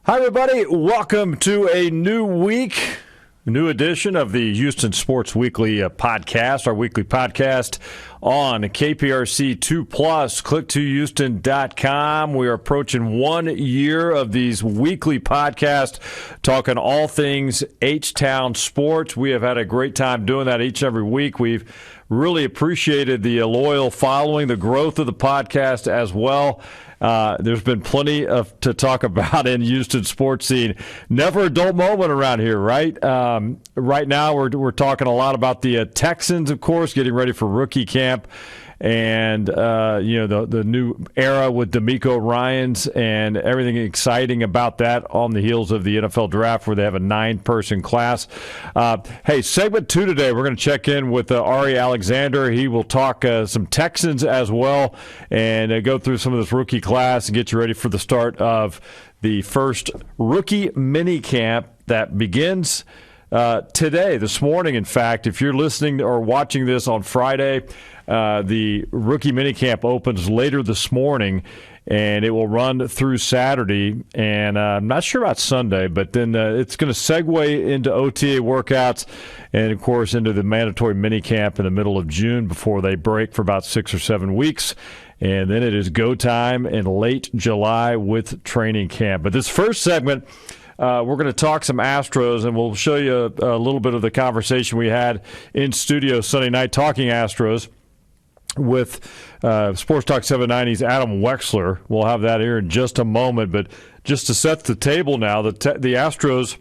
Hi, everybody. Welcome to a new week, a new edition of the Houston Sports Weekly podcast, our weekly podcast on KPRC 2+, click2houston.com. We are approaching 1 year of these weekly podcasts, talking all things H-Town sports. We have had a great time doing that each and every week. We've really appreciated the loyal following, the growth of the podcast as well. There's been plenty to talk about in Houston sports scene. Never a dull moment around here, right? Right now, we're talking a lot about the Texans, of course, getting ready for rookie camp, and the new era with DeMeco Ryans and everything exciting about that on the heels of the NFL draft, where they have a 9-person class. Hey, segment 2 today, we're going to check in with Ari Alexander. He will talk some Texans as well and go through some of this rookie class and get you ready for the start of the first rookie mini camp that begins today, this morning. In fact, if you're listening or watching this on Friday, the rookie minicamp opens later this morning, and it will run through Saturday. And I'm not sure about Sunday, but then it's going to segue into OTA workouts and, of course, into the mandatory minicamp in the middle of June before they break for about 6 or 7 weeks. And then it is go time in late July with training camp. But this first segment, we're going to talk some Astros, and we'll show you a little bit of the conversation we had in studio Sunday night talking Astros with Sports Talk 790's Adam Wexler. We'll have that here in just a moment. But just to set the table now, the Astros,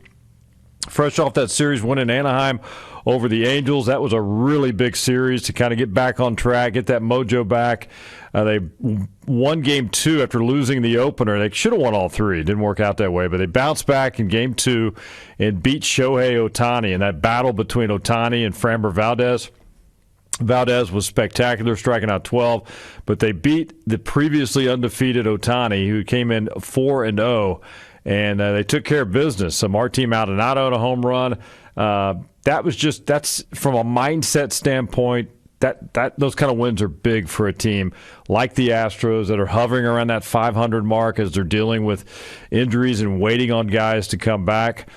fresh off that series win in Anaheim over the Angels, that was a really big series to kind of get back on track, get that mojo back. They won Game 2 after losing the opener. They should have won all 3. It didn't work out that way, but they bounced back in Game 2 and beat Shohei Ohtani in that battle between Ohtani and Framber Valdez. Valdez was spectacular, striking out 12, but they beat the previously undefeated Ohtani, who came in 4-0, and they took care of business. Martín Maldonado on a home run. That's from a mindset standpoint. That those kind of wins are big for a team like the Astros that are hovering around that 500 mark as they're dealing with injuries and waiting on guys to come back.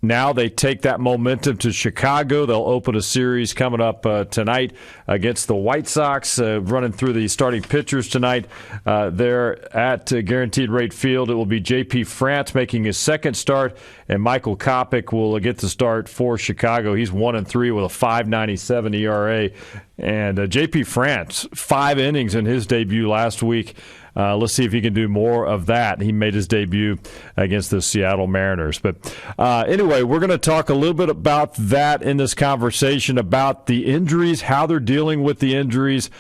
Now they take that momentum to Chicago. They'll open a series coming up tonight against the White Sox, running through the starting pitchers tonight. There at Guaranteed Rate Field, it will be J.P. France making his second start, and Michael Kopech will get the start for Chicago. He's 1-3 with a 5.97 ERA. And J.P. France, 5 innings in his debut last week. Let's see if he can do more of that. He made his debut against the Seattle Mariners. But anyway, we're going to talk a little bit about that in this conversation, about the injuries, how they're dealing with the injuries.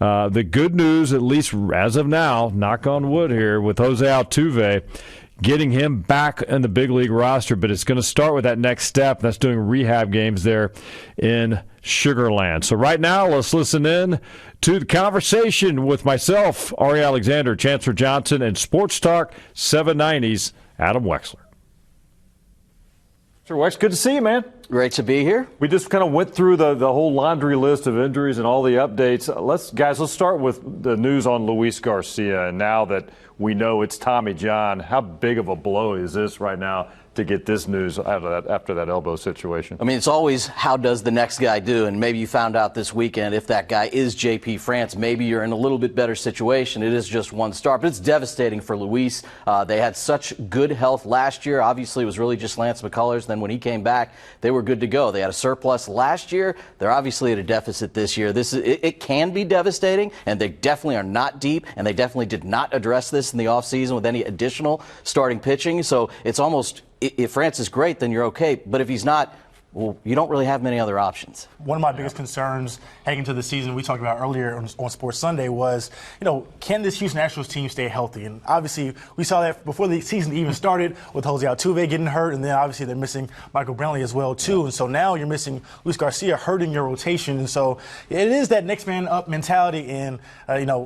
The good news, at least as of now, knock on wood here, with Jose Altuve, getting him back in the big league roster, but it's going to start with that next step. That's doing rehab games there in Sugar Land. So right now, let's listen in to the conversation with myself, Ari Alexander, Chancellor Johnson, and Sports Talk 790's Adam Wexler. Sir Wex, good to see you, man. Great to be here. We just kind of went through the whole laundry list of injuries and all the updates. Let's start with the news on Luis Garcia. And now that we know it's Tommy John, how big of a blow is this right now to get this news after that elbow situation? I mean, it's always how does the next guy do, and maybe you found out this weekend if that guy is J.P. France, maybe you're in a little bit better situation. It is just one start, but it's devastating for Luis. They had such good health last year. Obviously, it was really just Lance McCullers. Then when he came back, they were good to go. They had a surplus last year. They're obviously at a deficit this year. It can be devastating, and they definitely are not deep, and they definitely did not address this in the offseason with any additional starting pitching. So it's almost, if France is great, then you're okay. But if he's not, well, you don't really have many other options. One of my biggest concerns heading into the season, we talked about earlier on Sports Sunday, was, can this Houston Astros team stay healthy? And obviously, we saw that before the season even started with Jose Altuve getting hurt, and then obviously they're missing Michael Brantley as well, too. And so now you're missing Luis Garcia, hurting your rotation. And so it is that next man up mentality, and,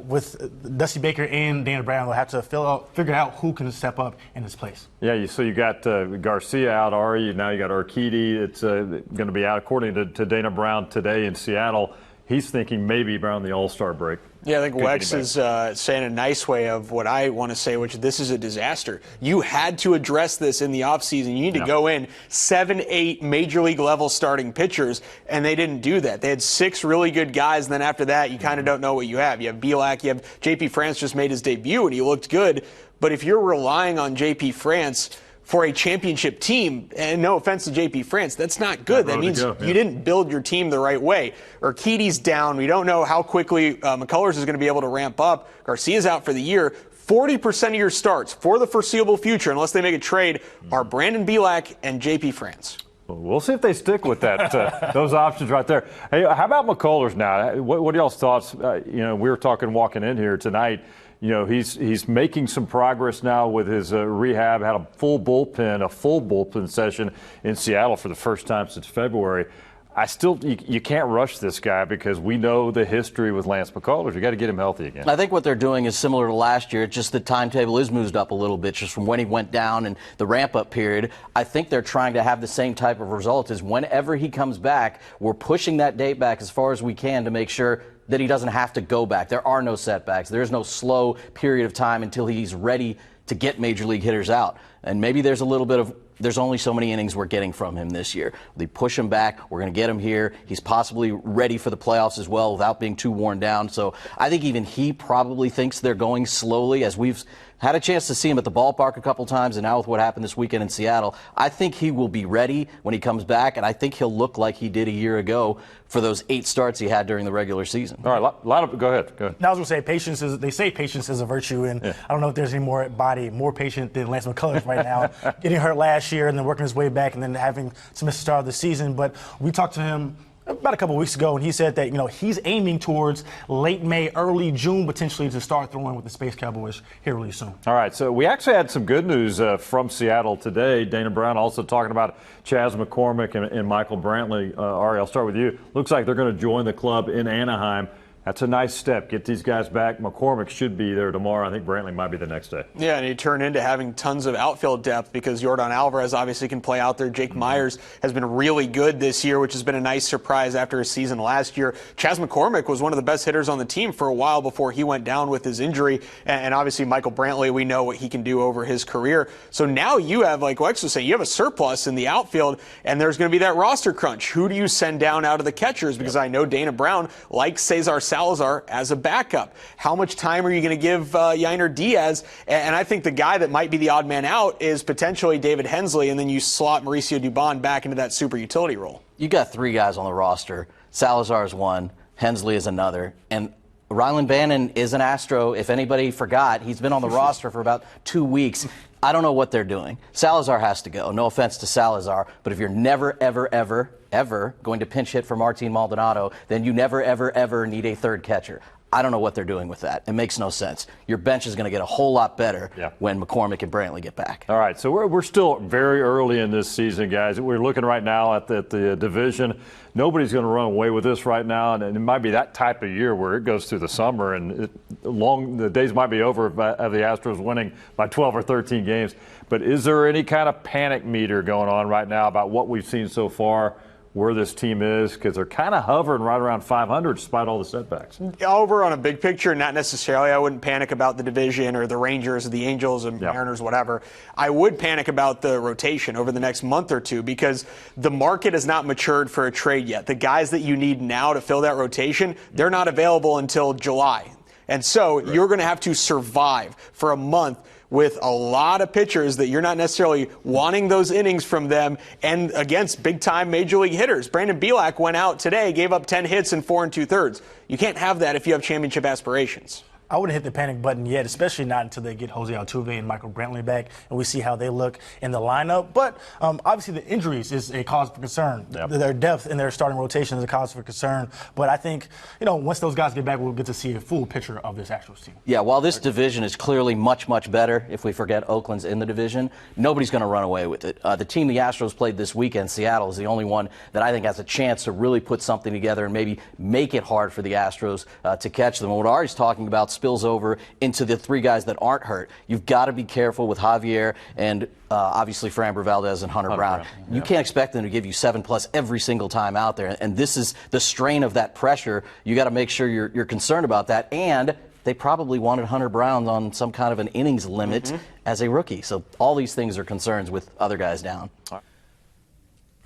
with Dusty Baker and Dana Brown, they'll have to figure out who can step up in his place. Yeah, so you got Garcia out, Ari. Now you got Urquidy. It's going to be out, according to Dana Brown today in Seattle. he's thinking maybe around the All-Star break. Yeah, I think Wex is saying a nice way of what I want to say, which this is a disaster. You had to address this in the offseason. You need to go in 7-8 major league level starting pitchers, and they didn't do that. They had 6 really good guys, and then after that, you kind of don't know what you have. You have Bielak, you have JP France just made his debut, and he looked good. But if you're relying on JP France for a championship team, and no offense to JP France, that's not good. That means you didn't build your team the right way. Urquidy's down. We don't know how quickly McCullers is going to be able to ramp up. Garcia's out for the year. 40% of your starts for the foreseeable future, unless they make a trade, are Brandon Bielak and JP France. We'll see if they stick with that. Those options right there. Hey, how about McCullers now? What are y'all's thoughts? We were talking walking in here tonight. He's making some progress now with his rehab. Had a full bullpen session in Seattle for the first time since February. You can't rush this guy because we know the history with Lance McCullers. You got to get him healthy again. I think what they're doing is similar to last year. Just the timetable is moved up a little bit just from when he went down and the ramp-up period. I think they're trying to have the same type of result as whenever he comes back, we're pushing that date back as far as we can to make sure that he doesn't have to go back. There are no setbacks. There is no slow period of time until he's ready to get major league hitters out. And maybe there's a little bit of there's only so many innings we're getting from him this year. They push him back. We're going to get him here. He's possibly ready for the playoffs as well without being too worn down. So I think even he probably thinks they're going slowly, as we've had a chance to see him at the ballpark a couple times, and now with what happened this weekend in Seattle, I think he will be ready when he comes back, and I think he'll look like he did a year ago for those 8 starts he had during the regular season. All right, go ahead. Now, I was going to say, they say patience is a virtue, and I don't know if there's any more patient than Lance McCullers right now, getting hurt last year and then working his way back and then having to miss the start of the season. But we talked to him about a couple of weeks ago, and he said that he's aiming towards late May, early June potentially to start throwing with the Space Cowboys here really soon. All right, so we actually had some good news from Seattle today. Dana Brown also talking about Chas McCormick and Michael Brantley. Ari, I'll start with you. Looks like they're going to join the club in Anaheim. That's a nice step. Get these guys back. McCormick should be there tomorrow. I think Brantley might be the next day. Yeah, and he turned into having tons of outfield depth because Yordan Alvarez obviously can play out there. Jake Myers has been really good this year, which has been a nice surprise after his season last year. Chas McCormick was one of the best hitters on the team for a while before he went down with his injury. And obviously Michael Brantley, we know what he can do over his career. So now you have, like Wex was saying, you have a surplus in the outfield, and there's going to be that roster crunch. Who do you send down out of the catchers? Because I know Dana Brown likes Cesar Salazar as a backup. How much time are you going to give Yainer Diaz? And I think the guy that might be the odd man out is potentially David Hensley, and then you slot Mauricio Dubon back into that super utility role. You got 3 guys on the roster. Salazar is one, Hensley is another, and Rylan Bannon is an Astro. If anybody forgot, he's been on the roster for about 2 weeks. I don't know what they're doing. Salazar has to go. No offense to Salazar, but if you're never, ever going to pinch hit for Martin Maldonado, then you never, ever need a third catcher. I don't know what they're doing with that. It makes no sense. Your bench is going to get a whole lot better when McCormick and Brantley get back. All right, so we're still very early in this season, guys. We're looking right now at the division. Nobody's going to run away with this right now, and it might be that type of year where it goes through the summer, and the days might be over of the Astros winning by 12 or 13 games. But is there any kind of panic meter going on right now about what we've seen so far, where this team is, because they're kind of hovering right around 500 despite all the setbacks? Over on a big picture, not necessarily. I wouldn't panic about the division or the Rangers or the Angels and Mariners, whatever. I would panic about the rotation over the next month or two because the market has not matured for a trade yet. The guys that you need now to fill that rotation, they're not available until July. And so you're going to have to survive for a month with a lot of pitchers that you're not necessarily wanting those innings from them and against big-time major league hitters. Brandon Bielak went out today, gave up 10 hits in 4 2/3. You can't have that if you have championship aspirations. I wouldn't hit the panic button yet, especially not until they get Jose Altuve and Michael Brantley back and we see how they look in the lineup. But obviously the injuries is a cause for concern. Their depth in their starting rotation is a cause for concern. But I think, once those guys get back, we'll get to see a full picture of this Astros team. Yeah, while this division is clearly much, much better, if we forget Oakland's in the division, nobody's going to run away with it. The team the Astros played this weekend, Seattle, is the only one that I think has a chance to really put something together and maybe make it hard for the Astros to catch them. And what Ari's talking about spills over into the three guys that aren't hurt. You've got to be careful with Javier and obviously Framber Valdez and Hunter Brown. You can't expect them to give you 7+ every single time out there. And this is the strain of that pressure. You got to make sure you're concerned about that. And they probably wanted Hunter Brown on some kind of an innings limit as a rookie. So all these things are concerns with other guys down. All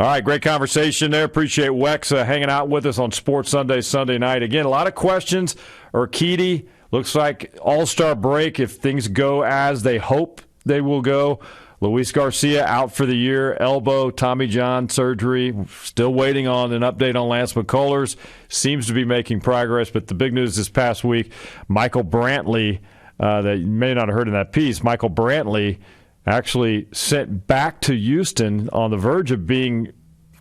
right, great conversation there. Appreciate Wex hanging out with us on Sports Sunday, Sunday night. Again, a lot of questions. Urquidy, looks like all-star break if things go as they hope they will go. Luis Garcia out for the year, elbow, Tommy John surgery. Still waiting on an update on Lance McCullers. Seems to be making progress, but the big news this past week, Michael Brantley, that you may not have heard in that piece, Michael Brantley actually sent back to Houston on the verge of being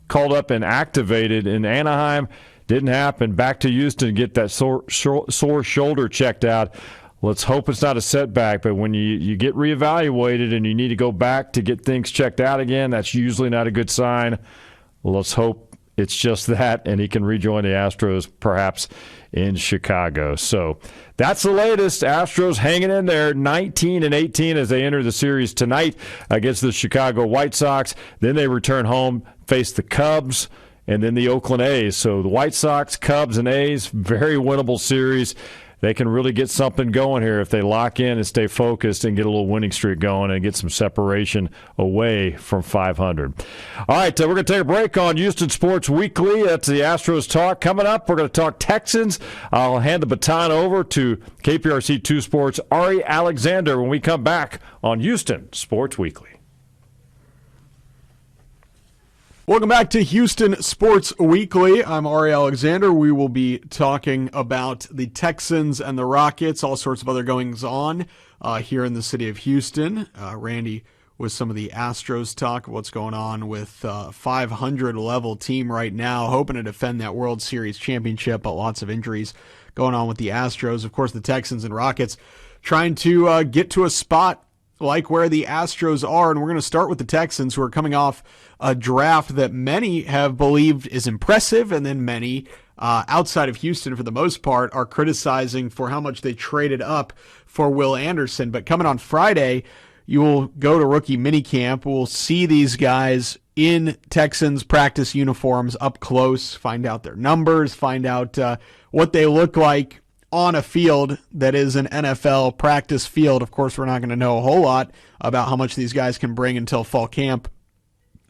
called up and activated in Anaheim. Didn't happen. Back to Houston to get that sore shoulder checked out. Let's hope it's not a setback, but when you get reevaluated and you need to go back to get things checked out again, that's usually not a good sign. Let's hope it's just that, and he can rejoin the Astros perhaps in Chicago. So that's the latest. Astros hanging in there, 19-18 as they enter the series tonight against the Chicago White Sox. Then they return home, face the Cubs, and then the Oakland A's. So the White Sox, Cubs, and A's, very winnable series. They can really get something going here if they lock in and stay focused and get a little winning streak going and get some separation away from 500. All right, we're going to take a break on Houston Sports Weekly. That's the Astros Talk. Coming up, we're going to talk Texans. I'll hand the baton over to KPRC 2 Sports' Ari Alexander when we come back on Houston Sports Weekly. Welcome back to Houston Sports Weekly. I'm Ari Alexander. We will be talking about the Texans and the Rockets, all sorts of other goings-on here in the city of Houston. Randy with some of the Astros talk, what's going on with 500-level team right now, hoping to defend that World Series championship, but lots of injuries going on with the Astros. Of course, the Texans and Rockets trying to get to a spot like where the Astros are, and we're going to start with the Texans, who are coming off a draft that many have believed is impressive, and then many outside of Houston, for the most part, are criticizing for how much they traded up for Will Anderson. But coming on Friday, you will go to rookie minicamp. We'll see these guys in Texans practice uniforms up close, find out their numbers, find out what they look like on a field that is an NFL practice field. Of course, we're not going to know a whole lot about how much these guys can bring until fall camp,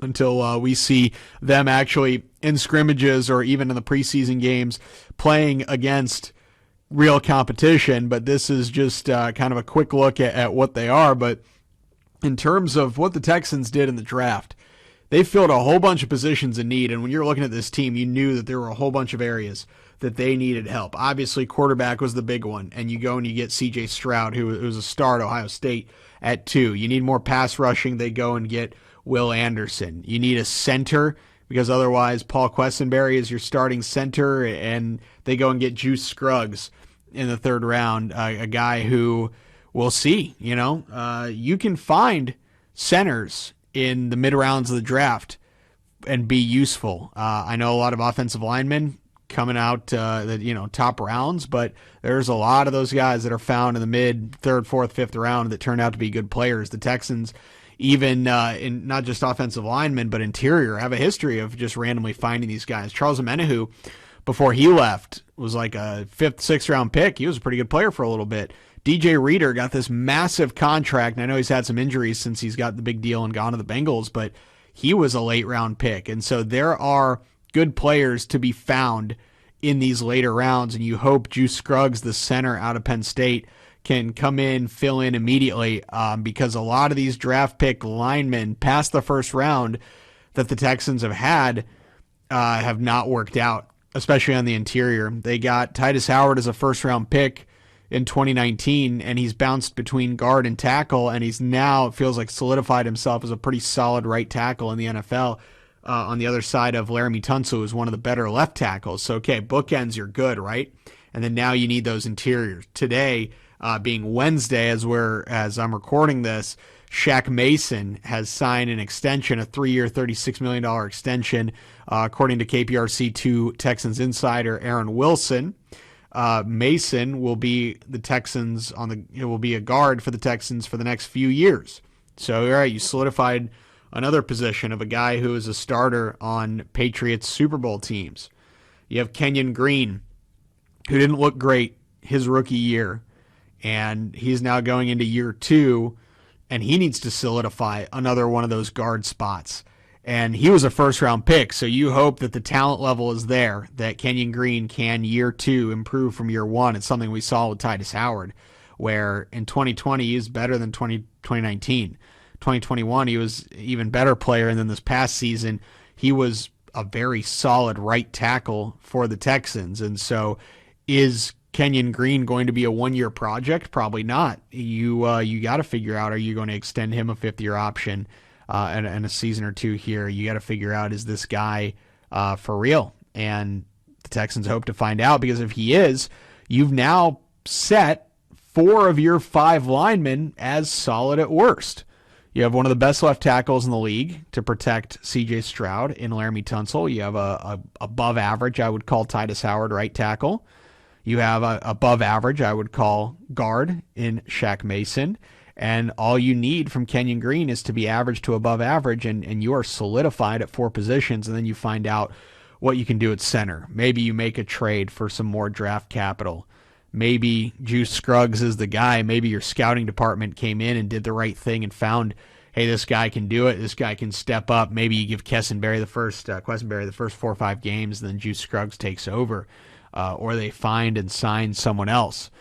until we see them actually in scrimmages or even in the preseason games playing against real competition. But this is just kind of a quick look at what they are. But in terms of what the Texans did in the draft, they filled a whole bunch of positions in need. And when you're looking at this team, you knew that there were a whole bunch of areas that they needed help. Obviously, quarterback was the big one, and you go and you get C.J. Stroud, who was a star at Ohio State, at 2. You need more pass rushing. They go and get Will Anderson. You need a center, because otherwise Paul Quessenberry is your starting center, and they go and get Juice Scruggs in the 3rd round, a guy who we'll see. You can find centers in the mid-rounds of the draft and be useful. I know a lot of offensive linemen coming out top rounds, but there's a lot of those guys that are found in the mid 3rd, 4th, 5th round that turned out to be good players. The Texans, even in not just offensive linemen, but interior, have a history of just randomly finding these guys. Charles Omenihu, before he left, was like a 5th, 6th round pick. He was a pretty good player for a little bit. DJ Reader got this massive contract, and I know he's had some injuries since he's got the big deal and gone to the Bengals, but he was a late round pick. And so there are good players to be found in these later rounds, and you hope Juice Scruggs, the center out of Penn State, can come in, fill in immediately, because a lot of these draft pick linemen past the 1st round that the Texans have not worked out, especially on the interior. They got Titus Howard as a 1st round pick in 2019, and he's bounced between guard and tackle, and he's now, it feels like, solidified himself as a pretty solid right tackle in the NFL. On the other side of Laramie Tunsil, who's one of the better left tackles. So, okay, bookends, you're good, right? And then now you need those interiors. Today, being Wednesday, as I'm recording this, Shaq Mason has signed an extension, a 3-year, $36 million extension, according to KPRC 2 Texans insider Aaron Wilson. Mason will be the Texans it will be a guard for the Texans for the next few years. So, all right, you solidified another position of a guy who is a starter on Patriots Super Bowl teams. You have Kenyan Green, who didn't look great his rookie year, and he's now going into year 2, and he needs to solidify another one of those guard spots. And he was a first-round pick, so you hope that the talent level is there, that Kenyan Green can, year 2, improve from year 1. It's something we saw with Titus Howard, where in 2020 he was better than 2019. 2021 he was even better player, and then this past season he was a very solid right tackle for the Texans. And so is Kenyan Green going to be a one-year project? Probably not. You got to figure out, are you going to extend him a 5th-year option and a season or 2 here? You got to figure out, is this guy for real? And the Texans hope to find out, because if he is, you've now set 4 of your 5 linemen as solid at worst. You have one of the best left tackles in the league to protect C.J. Stroud in Laramie Tunsil. You have a above average, I would call Titus Howard, right tackle. You have a above average, I would call guard in Shaq Mason. And all you need from Kenyan Green is to be average to above average, and you are solidified at 4 positions, and then you find out what you can do at center. Maybe you make a trade for some more draft capital. Maybe Juice Scruggs is the guy. Maybe your scouting department came in and did the right thing and found, hey, this guy can do it. This guy can step up. Maybe you give Quessenberry the first 4 or 5 games, and then Juice Scruggs takes over. Or they find and sign someone else.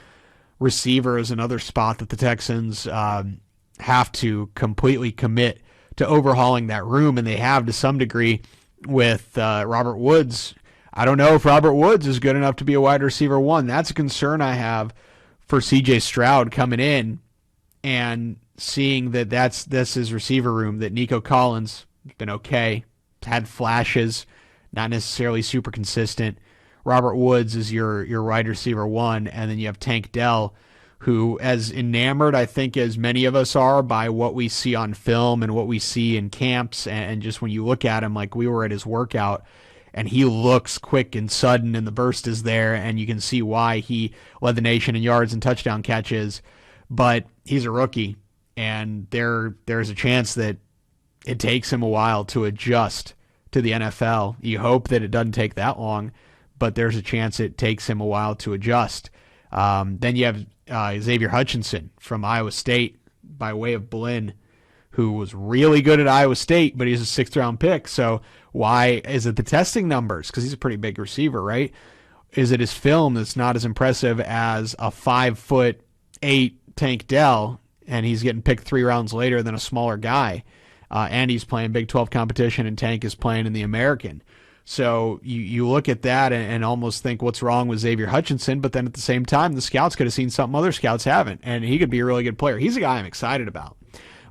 Receiver is another spot that the Texans have to completely commit to overhauling that room, and they have to some degree with Robert Woods. I don't know if Robert Woods is good enough to be a wide receiver 1. That's a concern I have for C.J. Stroud coming in and seeing that that's his receiver room, that Nico Collins has been okay, had flashes, not necessarily super consistent. Robert Woods is your wide receiver 1, and then you have Tank Dell, who, as enamored, I think, as many of us are by what we see on film and what we see in camps, and just when you look at him, like we were at his workout, and he looks quick and sudden, and the burst is there, and you can see why he led the nation in yards and touchdown catches, but he's a rookie, and there's a chance that it takes him a while to adjust to the NFL. You hope that it doesn't take that long, but there's a chance it takes him a while to adjust. Then you have Xavier Hutchinson from Iowa State by way of Blinn, who was really good at Iowa State, but he's a 6th-round pick. So why is it the testing numbers? Because he's a pretty big receiver, right? Is it his film that's not as impressive as a 5'8" Tank Dell, and he's getting picked 3 rounds later than a smaller guy? And he's playing Big 12 competition, and Tank is playing in the American. So you look at that and almost think, what's wrong with Xavier Hutchinson? But then at the same time, the scouts could have seen something other scouts haven't, and he could be a really good player. He's a guy I'm excited about.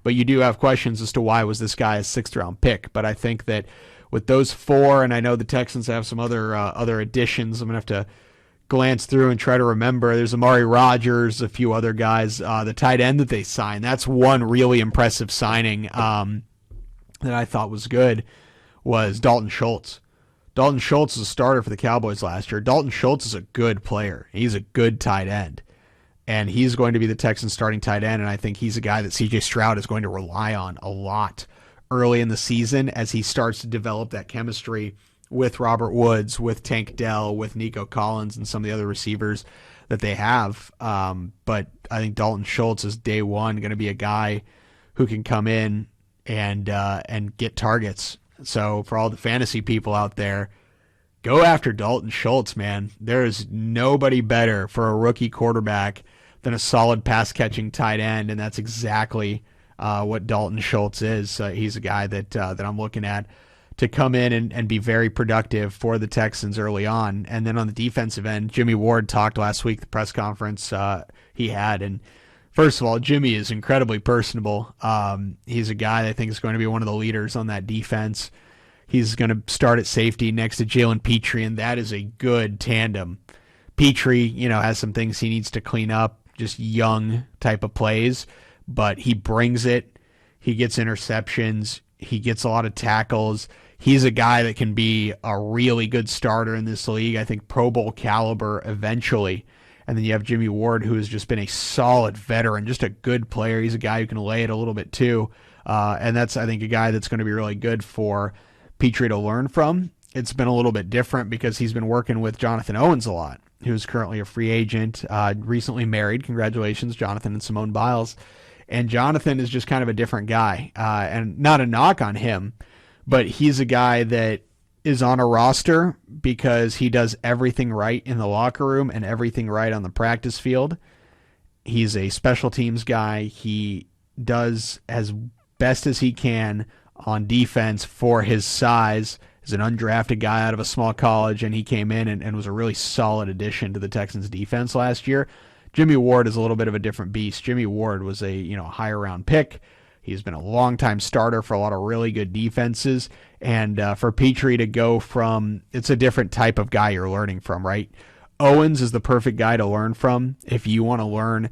But you do have questions as to why was this guy a 6th-round pick. But I think that with those 4, and I know the Texans have some other additions, I'm going to have to glance through and try to remember. There's Amari Rogers, a few other guys. The tight end that they signed, that's one really impressive signing that I thought was good, was Dalton Schultz. Dalton Schultz is a starter for the Cowboys last year. Dalton Schultz is a good player. He's a good tight end. And he's going to be the Texans' starting tight end, and I think he's a guy that C.J. Stroud is going to rely on a lot early in the season as he starts to develop that chemistry with Robert Woods, with Tank Dell, with Nico Collins, and some of the other receivers that they have. But I think Dalton Schultz is day one going to be a guy who can come in and get targets. So for all the fantasy people out there, go after Dalton Schultz, man. There is nobody better for a rookie quarterback than a solid pass-catching tight end, and that's exactly what Dalton Schultz is. He's a guy that I'm looking at to come in and be very productive for the Texans early on. And then on the defensive end, Jimmy Ward talked last week, the press conference he had, and first of all, Jimmy is incredibly personable. He's a guy that I think is going to be one of the leaders on that defense. He's going to start at safety next to Jalen Petrie, and that is a good tandem. Petrie, has some things he needs to clean up, just young type of plays, but he brings it. He gets interceptions. He gets a lot of tackles. He's a guy that can be a really good starter in this league. I think Pro Bowl caliber eventually. And then you have Jimmy Ward, who has just been a solid veteran, just a good player. He's a guy who can lay it a little bit too. And that's, I think, a guy that's going to be really good for Petrie to learn from. It's been a little bit different because he's been working with Jonathan Owens a lot, who's currently a free agent, recently married. Congratulations, Jonathan and Simone Biles. And Jonathan is just kind of a different guy. And not a knock on him, but he's a guy that is on a roster because he does everything right in the locker room and everything right on the practice field. He's a special teams guy. He does as best as he can on defense for his size. He's an undrafted guy out of a small college, and he came in and was a really solid addition to the Texans defense last year. Jimmy Ward is a little bit of a different beast. Jimmy Ward was a higher round pick. He's been a long-time starter for a lot of really good defenses. And for Petrie to go from, it's a different type of guy you're learning from, right? Owens is the perfect guy to learn from if you want to learn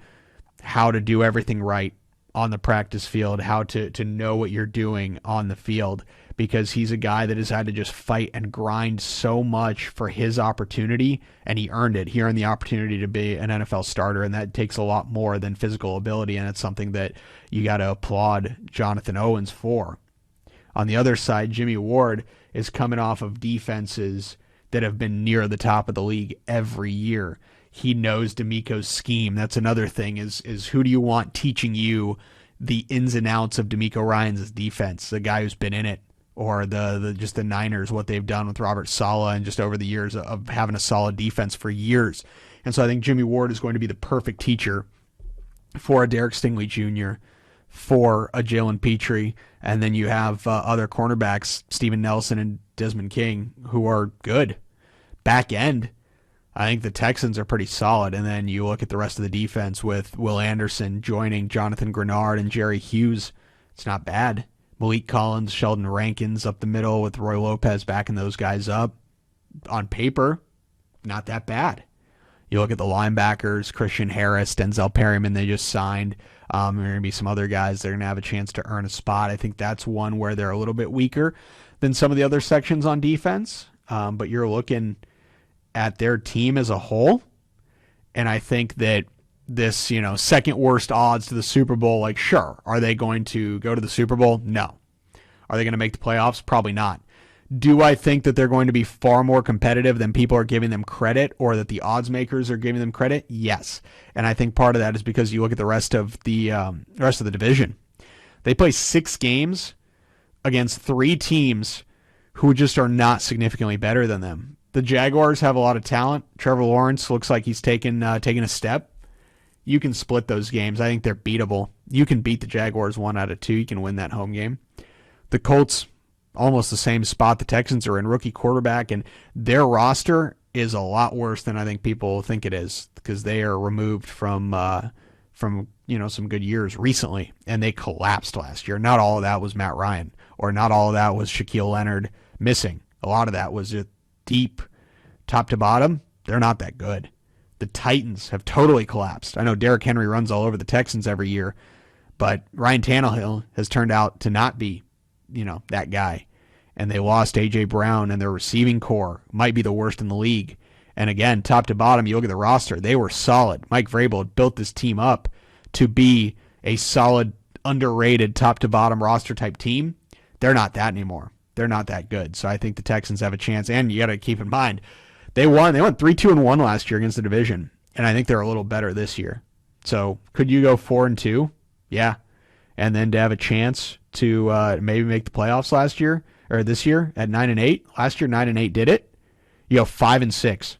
how to do everything right on the practice field, how to know what you're doing on the field, because he's a guy that has had to just fight and grind so much for his opportunity, and he earned it. He earned the opportunity to be an NFL starter, and that takes a lot more than physical ability, and it's something that you got to applaud Jonathan Owens for. On the other side, Jimmy Ward is coming off of defenses that have been near the top of the league every year. He knows DeMeco's scheme. That's another thing is who do you want teaching you the ins and outs of DeMeco Ryans' defense, the guy who's been in it, or the Niners, what they've done with Robert Saleh and just over the years of having a solid defense for years. And so I think Jimmy Ward is going to be the perfect teacher for a Derek Stingley Jr., for a Jalen Petrie, and then you have other cornerbacks, Steven Nelson and Desmond King, who are good. Back end, I think the Texans are pretty solid, and then you look at the rest of the defense with Will Anderson joining Jonathan Grenard and Jerry Hughes. It's not bad. Malik Collins, Sheldon Rankins up the middle with Roy Lopez backing those guys up. On paper, not that bad. You look at the linebackers, Christian Harris, Denzel Perryman, they just signed. There are going to be some other guys that are going to have a chance to earn a spot. I think that's one where they're a little bit weaker than some of the other sections on defense. But you're looking at their team as a whole, and I think that this, second worst odds to the Super Bowl, like, sure, are they going to go to the Super Bowl? No. Are they going to make the playoffs? Probably not. Do I think that they're going to be far more competitive than people are giving them credit, or that the odds makers are giving them credit? Yes. And I think part of that is because you look at the rest of the division. They play 6 games against 3 teams who just are not significantly better than them. The Jaguars have a lot of talent. Trevor Lawrence looks like he's taken a step. You can split those games. I think they're beatable. You can beat the Jaguars 1 out of 2. You can win that home game. The Colts, almost the same spot the Texans are in, rookie quarterback, and their roster is a lot worse than I think people think it is, because they are removed from some good years recently, and they collapsed last year. Not all of that was Matt Ryan, or not all of that was Shaquille Leonard missing. A lot of that was just deep, top to bottom. They're not that good. The Titans have totally collapsed. I know Derrick Henry runs all over the Texans every year, but Ryan Tannehill has turned out to not be that guy. And they lost A.J. Brown, and their receiving core might be the worst in the league. And again, top to bottom, you look at the roster, they were solid. Mike Vrabel had built this team up to be a solid, underrated, top to bottom roster type team. They're not that anymore. They're not that good. So I think the Texans have a chance. And you got to keep in mind, they went 3-2-1 last year against the division. And I think they're a little better this year. So could you go 4-2? Yeah. And then to have a chance to maybe make the playoffs this year at 9-8. Last year 9-8 did it. You go 5-6.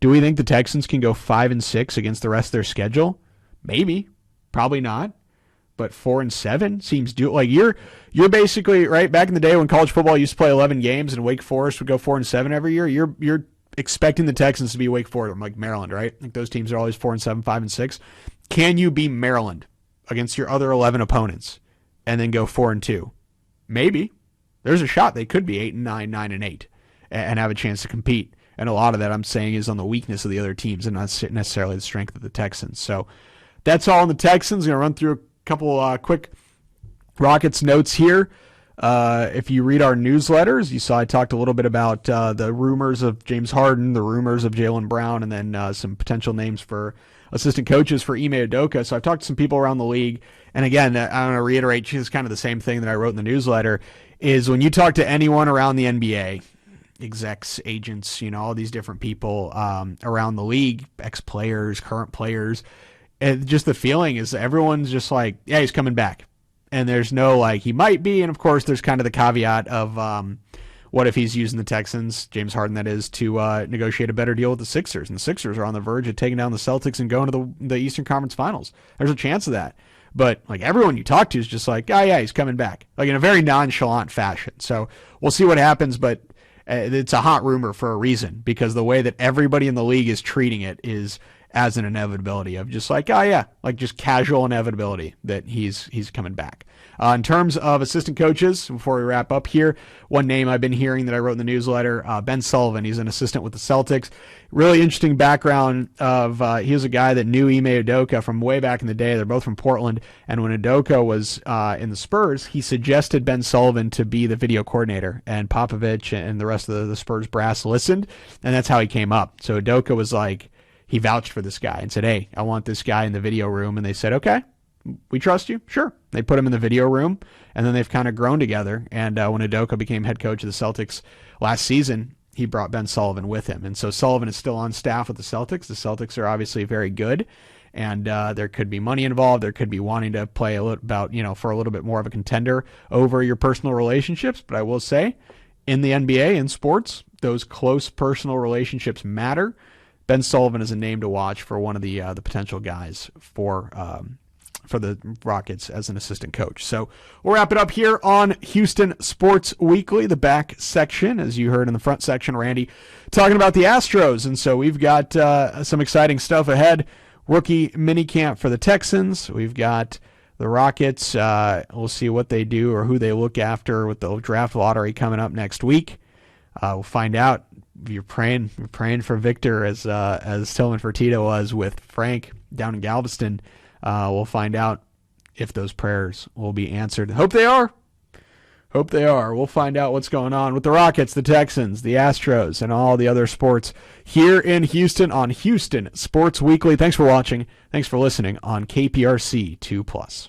Do we think the Texans can go 5-6 against the rest of their schedule? Maybe. Probably not. But 4-7 seems like you're basically right. Back in the day when college football used to play 11 games and Wake Forest would go 4-7 every year, you're expecting the Texans to be Wake Forest, like Maryland, right? Like those teams are always 4-7, 5-6. Can you be Maryland against your other 11 opponents and then go 4-2? Maybe. There's a shot they could be 8-9, 9-8, and have a chance to compete. And a lot of that I'm saying is on the weakness of the other teams and not necessarily the strength of the Texans. So that's all on the Texans. I'm going to run through a couple quick Rockets notes here. If you read our newsletters, you saw I talked a little bit about the rumors of James Harden, the rumors of Jaylen Brown, and then some potential names for assistant coaches for Ime Udoka. So I've talked to some people around the league. And again, I want to reiterate, it's kind of the same thing that I wrote in the newsletter, is when you talk to anyone around the NBA, execs, agents, all these different people around the league, ex-players, current players, and just the feeling is everyone's just like, yeah, he's coming back. And there's no like, he might be. And of course, there's kind of the caveat of what if he's using the Texans, James Harden that is, to negotiate a better deal with the Sixers. And the Sixers are on the verge of taking down the Celtics and going to the Eastern Conference Finals. There's a chance of that. But like everyone you talk to is just like, oh yeah, he's coming back. Like in a very nonchalant fashion. So we'll see what happens, but it's a hot rumor for a reason, because the way that everybody in the league is treating it is as an inevitability of just like, oh yeah, like just casual inevitability that he's coming back. In terms of assistant coaches, before we wrap up here, one name I've been hearing that I wrote in the newsletter, Ben Sullivan. He's an assistant with the Celtics. Really interesting background of he was a guy that knew Ime Udoka from way back in the day. They're both from Portland. And when Udoka was in the Spurs, he suggested Ben Sullivan to be the video coordinator. And Popovich and the rest of the Spurs brass listened, and that's how he came up. So Udoka was like, he vouched for this guy and said, hey, I want this guy in the video room. And they said, okay, we trust you. Sure. They put him in the video room, and then they've kind of grown together. And when Udoka became head coach of the Celtics last season, he brought Ben Sullivan with him. And so Sullivan is still on staff with the Celtics. The Celtics are obviously very good, and there could be money involved. There could be wanting to play a little about, for a little bit more of a contender over your personal relationships. But I will say, in the NBA, in sports, those close personal relationships matter. Ben Sullivan is a name to watch for one of the potential guys for the Rockets as an assistant coach. So we'll wrap it up here on Houston Sports Weekly, the back section, as you heard in the front section, Randy talking about the Astros. And so we've got some exciting stuff ahead. Rookie minicamp for the Texans. We've got the Rockets. We'll see what they do or who they look after with the draft lottery coming up next week. We'll find out. You're praying for Victor as Tillman Fertitta was with Frank down in Galveston. We'll find out if those prayers will be answered. Hope they are. We'll find out what's going on with the Rockets, the Texans, the Astros, and all the other sports here in Houston on Houston Sports Weekly. Thanks for watching. Thanks for listening on KPRC 2+.